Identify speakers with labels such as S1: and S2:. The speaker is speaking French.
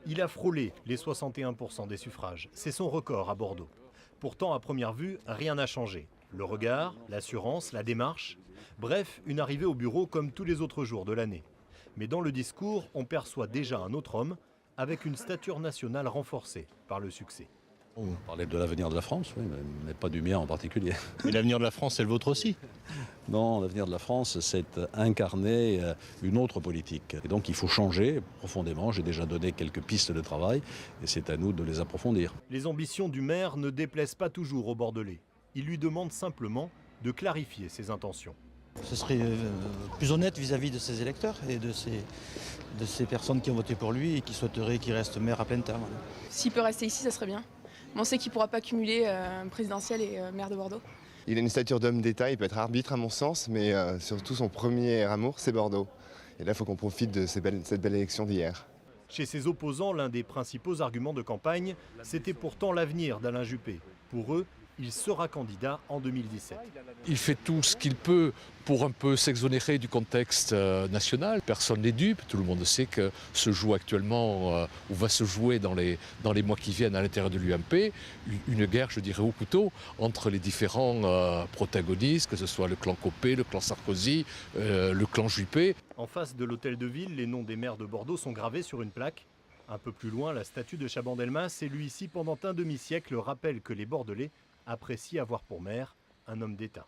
S1: Il a frôlé les 61% des suffrages. C'est son record à Bordeaux. Pourtant, à première vue, rien n'a changé. Le regard, l'assurance, la démarche. Bref, une arrivée au bureau comme tous les autres jours de l'année. Mais dans le discours, on perçoit déjà un autre homme avec une stature nationale renforcée par le succès.
S2: On parlait de l'avenir de la France, oui, mais pas du mien en particulier.
S3: Et l'avenir de la France, c'est le vôtre aussi?
S2: Non, l'avenir de la France, c'est incarner une autre politique. Et donc il faut changer profondément. J'ai déjà donné quelques pistes de travail et c'est à nous de les approfondir.
S1: Les ambitions du maire ne déplaisent pas toujours aux Bordelais. Il lui demande simplement de clarifier ses intentions.
S4: Ce serait plus honnête vis-à-vis de ses électeurs et de ces personnes qui ont voté pour lui et qui souhaiteraient qu'il reste maire à plein terme.
S5: S'il peut rester ici, ça serait bien. Mais on sait qu'il ne pourra pas cumuler présidentiel et maire de Bordeaux.
S6: Il a une stature d'homme d'État, il peut être arbitre à mon sens, mais surtout son premier amour, c'est Bordeaux. Et là, il faut qu'on profite de cette belle élection d'hier.
S1: Chez ses opposants, l'un des principaux arguments de campagne, c'était pourtant l'avenir d'Alain Juppé. Pour eux, il sera candidat en 2017.
S7: Il fait tout ce qu'il peut pour un peu s'exonérer du contexte national. Personne n'est dupe, tout le monde sait que se joue actuellement, ou va se jouer dans les mois qui viennent à l'intérieur de l'UMP, une guerre, je dirais, au couteau, entre les différents protagonistes, que ce soit le clan Copé, le clan Sarkozy, le clan Juppé.
S1: En face de l'hôtel de ville, les noms des maires de Bordeaux sont gravés sur une plaque. Un peu plus loin, la statue de Chaban-Delmas, élu ici pendant un demi-siècle, rappelle que les Bordelais apprécient avoir pour maire un homme d'État.